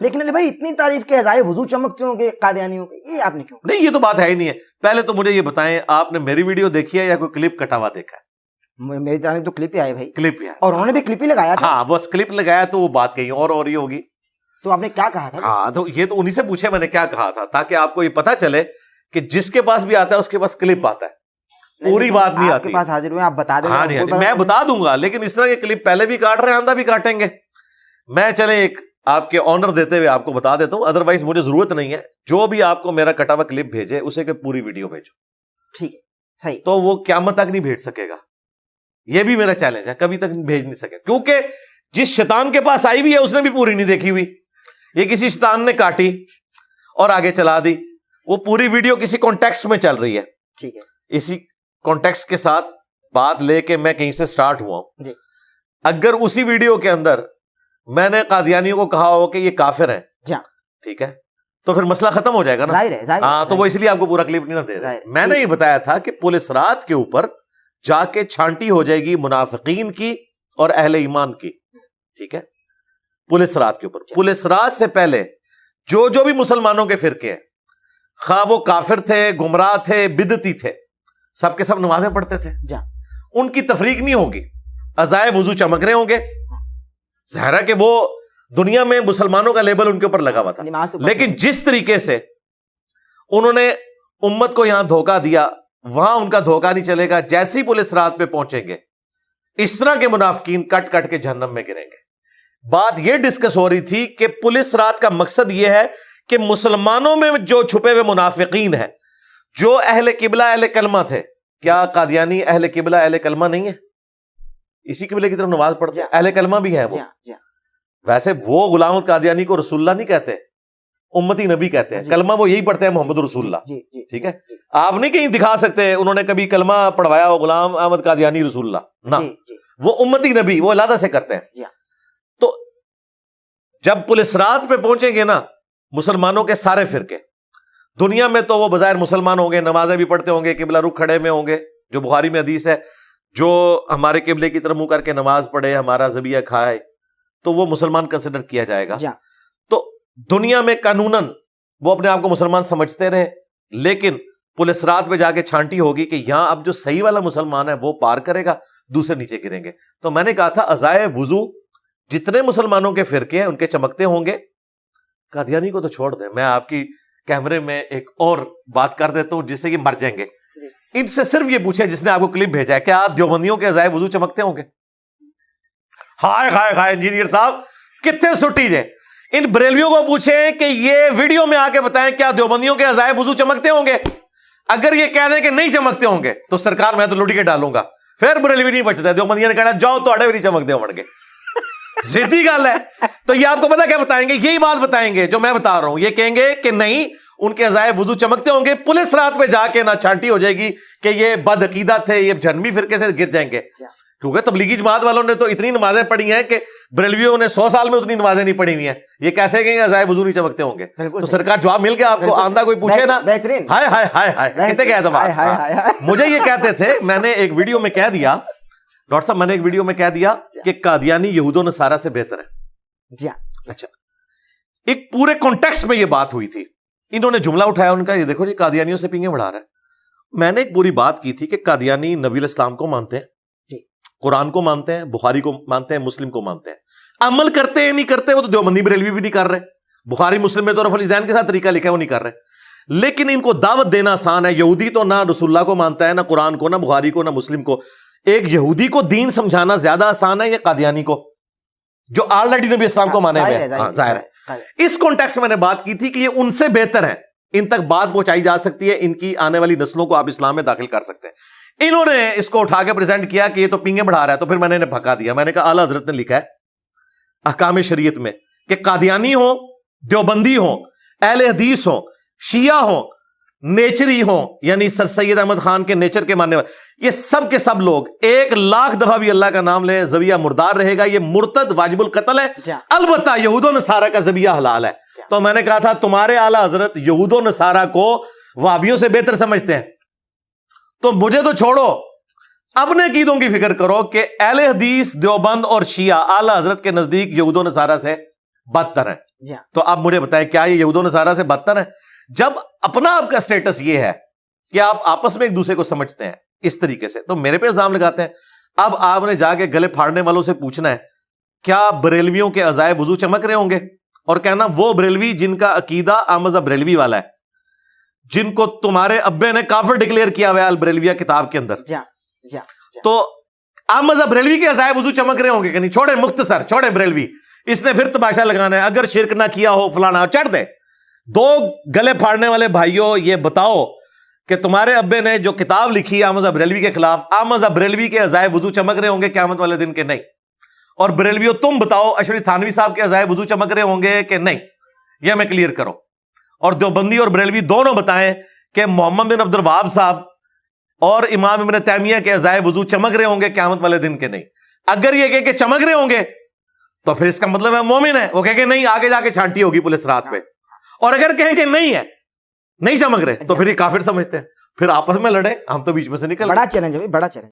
لیکن علی بھائی اتنی تعریف کے عزائے وضو چمکتے ہوں گے قادیانیوں کے، یہ آپ نے کیوں؟ نہیں یہ تو بات ہے ہی نہیں ہے. پہلے تو مجھے یہ بتائیں آپ نے میری ویڈیو دیکھی ہے یا کوئی کلپ کٹا ہوا دیکھا ہے؟ میری جانب تو کلپ ہی آئے بھائی، کلپ ہی ہے اور انہوں نے بھی کلپ ہی لگایا تھا. ہاں بس کلپ لگایا تو وہ بات کہیں اور یہ ہوگی. تو آپ نے کیا کہا تھا؟ ہاں تو یہ تو انہی سے پوچھے میں نے کیا کہا تھا، تاکہ آپ کو یہ پتا چلے کہ جس کے پاس بھی آتا ہے اس کے پاس کلپ آتا ہے، پوری بات نہیں آپ آتی. کے پاس حاضر ہوئے آپ بتا دیں. ہاں جی میں بتا دوں گا، لیکن اس طرح کے کلپ پہلے بھی کاٹ رہے ہیں، آندہ بھی کاٹیں گے. میں چلے ایک آپ کے آنر دیتے ہوئے آپ کو بتا دیتا ہوں، ادروائز مجھے ضرورت نہیں ہے. جو بھی آپ کو میرا کٹا ہوا کلپ بھیجے اسے کہ پوری ویڈیو بھیجو. ٹھیک ہے صحیح. تو وہ قیامت تک نہیں بھیج سکے گا، یہ بھی میرا چیلنج ہے، کبھی تک بھیج نہیں سکے. کیونکہ جس شیطان کے پاس آئی بھی ہے اس نے بھی پوری نہیں دیکھی ہوئی. یہ کسی شیطان نے کاٹی اور آگے چلا دی. وہ پوری ویڈیو کسی کانٹیکسٹ میں چل رہی ہے. ٹھیک ہے. اسی کانٹیکسٹ کے ساتھ بات لے کے میں کہیں سے سٹارٹ ہوا ہوں. جی. اگر اسی ویڈیو کے اندر میں نے قادیانیوں کو کہا ہو کہ یہ کافر ہیں، جی ٹھیک ہے، تو پھر مسئلہ ختم ہو جائے گا نا. ظاہر ہے. ہاں تو وہ اس لیے آپ کو پورا کلپ نہیں دے رہے. میں نے یہ بتایا تھا کہ پولیس رات کے اوپر جا کے چھانٹی ہو جائے گی منافقین کی اور اہل ایمان کی. ٹھیک ہے، پولیس رات کے اوپر. پولیس رات سے پہلے جو جو بھی مسلمانوں کے فرقے ہیں، خواہ وہ کافر تھے، گمراہ تھے، بدعتی تھے، سب کے سب نمازیں پڑھتے تھے. ان کی تفریق نہیں ہوگی، عزائے وضو چمک رہے ہوں گے. ظاہر ہے کہ وہ دنیا میں مسلمانوں کا لیبل ان کے اوپر لگا ہوا تھا. لیکن جس طریقے سے انہوں نے امت کو یہاں دھوکہ دیا، وہاں ان کا دھوکہ نہیں چلے گا. جیسے ہی پولیس رات پہ پہنچیں گے اس طرح کے منافقین کٹ کٹ کے جہنم میں گریں گے. بات یہ ڈسکس ہو رہی تھی کہ پولیس رات کا مقصد یہ ہے کہ مسلمانوں میں جو چھپے ہوئے منافقین ہیں، جو اہل قبلہ اہل کلمہ تھے. کیا قادیانی اہل قبلہ اہل کلمہ نہیں ہے؟ اسی قبلے کی طرف نماز پڑھتے ہیں، اہل کلمہ بھی ہے وہ. ویسے وہ غلام القادیانی کو رسول اللہ نہیں کہتے، امتی نبی کہتے ہیں. کلمہ وہ یہی پڑھتے ہیں محمد رسول اللہ. ٹھیک ہے، آپ نہیں کہیں دکھا سکتے انہوں نے کبھی کلمہ پڑھوایا ہو غلام احمد قادیانی رسول اللہ، نہ، وہ امتی نبی وہ علیحدہ سے کرتے ہیں. تو جب پولیس رات پہ پہنچیں گے نا مسلمانوں کے سارے فرقے دنیا میں، تو وہ بظاہر مسلمان ہوں گے، نمازیں بھی پڑھتے ہوں گے، قبلہ رخ کھڑے میں ہوں گے، جو بخاری میں حدیث ہے جو ہمارے قبلے کی طرف منہ کر کے نماز پڑھے، ہمارا ذبیحہ کھائے، تو وہ مسلمان کنسیڈر کیا جائے گا. تو دنیا میں قانوناً وہ اپنے آپ کو مسلمان سمجھتے رہے، لیکن پولیس رات پہ جا کے چھانٹی ہوگی کہ یہاں اب جو صحیح والا مسلمان ہے وہ پار کرے گا، دوسرے نیچے گریں گے. تو میں نے کہا تھا عزائے وضو جتنے مسلمانوں کے فرقے ہیں ان کے چمکتے ہوں گے. قادیانی کو تو چھوڑ دیں، میں آپ کی کیمرے میں ایک اور بات کر دیتا ہوں جس سے یہ مر جائیں گے. ان سے صرف یہ پوچھیں جس نے آپ کو کلپ بھیجا ہے، کیا آپ دیوبندیوں کے عزائے وضو چمکتے ہوں گے؟ ہائے ہائے ہائے انجینئر صاحب کتنے سٹی جے. ان بریلویوں کو پوچھیں کہ یہ ویڈیو میں آ کے بتائیں کیا دیوبندیوں کے عزائے وضو چمکتے ہوں گے. اگر یہ کہہ دیں کہ نہیں چمکتے ہوں گے تو سرکار میں تو لوٹی کے ڈالوں گا، پھر بریلوی نہیں بچتا. دیوبندیوں نے کہنا جاؤ تو اڑے بھی نہیں چمکتے ہوں گے. سیدھی گل ہے. تو یہ آپ کو پتا کیا بتائیں گے؟ یہی بات بتائیں گے جو میں بتا رہا ہوں. یہ کہیں گے کہ نہیں ان کے عزائے وضو چمکتے ہوں گے. پولیس رات پہ جا کے نہ چھانٹی ہو جائے گی کہ یہ بد عقیدہ تھے، یہ جہنمی فرقے سے گر جائیں گے. کیونکہ تبلیغی جماعت والوں نے تو اتنی نمازیں پڑھی ہیں کہ بریلویوں نے 100 سال میں اتنی نمازیں نہیں پڑھی ہوئی ہیں. یہ کیسے کہیں گے عزائے وضو نہیں چمکتے ہوں گے؟ تو سرکار جواب مل گیا آپ کو. آندہ کوئی پوچھے نا ہائے ہائے ہائے ہائے کتنے کہہ دو. مجھے یہ کہتے تھے، میں نے ایک ویڈیو میں کہہ دیا ڈاکٹر صاحب، میں نے ایک ویڈیو میں کہہ دیا کہ قادیانی یہود و نصارہ سے بہتر ہے. اچھا ایک پورے کانٹیکسٹ میں یہ بات ہوئی تھی. انہوں نے جملہ اٹھایا ان کا، یہ دیکھو جی قادیانیوں سے پینگیں بڑھا رہا ہے. میں نے ایک پوری بات کی تھی کہ قادیانی نبی علیہ السلام کو مانتے ہیں، قرآن کو مانتے ہیں، بخاری کو مانتے ہیں، مسلم کو مانتے ہیں. عمل کرتے ہیں نہیں کرتے وہ تو دیوبندی بریلوی بھی نہیں کر رہے. بخاری مسلم میں تو رفع الیدین کے ساتھ طریقہ لکھا ہے وہ نہیں کر رہے. لیکن ان کو دعوت دینا آسان ہے. یہودی تو نہ رسول اللہ کو مانتا ہے، نہ قرآن کو، نہ بخاری کو، نہ مسلم کو. ایک یہودی کو دین سمجھانا زیادہ آسان ہے یا قادیانی کو جو آلریڈی نبی اسلام کو مانے ہوئے ہیں؟ ظاہر ہے. اس کانٹیکسٹ میں نے بات کی تھی کہ یہ ان سے بہتر ہیں، ان تک بات پہنچائی جا سکتی ہے، ان کی آنے والی نسلوں کو آپ اسلام میں داخل کر سکتے ہیں. انہوں نے اس کو اٹھا کے پریزنٹ کیا کہ یہ تو پینگیں بڑھا رہا ہے. تو پھر میں نے انہیں بھکا دیا. میں نے کہا اعلیٰ حضرت نے لکھا ہے احکام شریعت میں کہ قادیانی ہوں، دیوبندی ہوں، اہل حدیث ہوں، شیعہ ہوں، نیچری ہوں، یعنی سر سید احمد خان کے نیچر کے ماننے والے، یہ سب کے سب لوگ 1,00,000 دفعہ بھی اللہ کا نام لیں ذبیحہ مردار رہے گا. یہ مرتد واجب القتل ہے. البتہ یہود و نصارہ کا ذبیحہ حلال ہے. تو میں نے کہا تھا تمہارے اعلیٰ حضرت یہود و نصارہ کو وہابیوں سے بہتر سمجھتے ہیں، تو مجھے تو چھوڑو، اپنے عقیدوں کی فکر کرو کہ اہل حدیث دیوبند اور شیعہ اعلیٰ حضرت کے نزدیک یہود و نصارہ سے بدتر ہیں. جی ہاں. تو آپ مجھے بتائیں کیا یہ یہود و نصارہ سے بدتر ہیں؟ جب اپنا آپ کا سٹیٹس یہ ہے کہ آپ آپس میں ایک دوسرے کو سمجھتے ہیں اس طریقے سے, تو میرے پہ الزام لگاتے ہیں. اب آپ نے جا کے گلے پھاڑنے والوں سے پوچھنا ہے کیا بریلویوں کے اعضائے وضو چمک رہے ہوں گے, اور کہنا وہ بریلوی جن کا عقیدہ احمد بریلوی والا ہے, جن کو تمہارے ابے نے کافر ڈکلیئر کیا ہوا ہے البریلویہ کتاب کے اندر, تو احمد بریلوی کے اعضائے وضو چمک رہے ہوں گے کہ نہیں؟ چھوڑے مختصر, چھوڑے بریلوی, اس نے پھر تماشا لگانا ہے اگر شرک نہ کیا ہو فلانا, چڑھ دے. دو گلے پھاڑنے والے بھائیوں یہ بتاؤ کہ تمہارے ابے نے جو کتاب لکھی احمد بریلوی کے خلاف, احمد بریلوی کے اعضائے وضو چمک رہے ہوں گے قیامت والے دن کے نہیں؟ اور بریلویوں تم بتاؤ اشری تھانوی صاحب کے اعضائے وضو چمک رہے ہوں گے کہ نہیں؟ یہ ہمیں کلیئر کرو. اور دیوبندی اور بریلوی دونوں بتائیں کہ محمد بن عبد الوہاب صاحب اور امام ابن تیمیہ کے اعضائے وضو چمک رہے ہوں گے قیامت والے دن کے نہیں؟ اگر یہ کہے کہ چمک رہے ہوں گے تو پھر اس کا مطلب ہے مومن ہے, وہ کہے کہ نہیں آگے جا کے چھانٹی ہوگی پولیس رات پہ. اور اگر کہیں کہ نہیں ہے, نہیں چمک رہے, تو پھر یہ کافر سمجھتے ہیں, پھر آپس میں لڑے, ہم تو بیچ میں سے نکل. بڑا چیلنج ہے بھائی, بڑا چیلنج.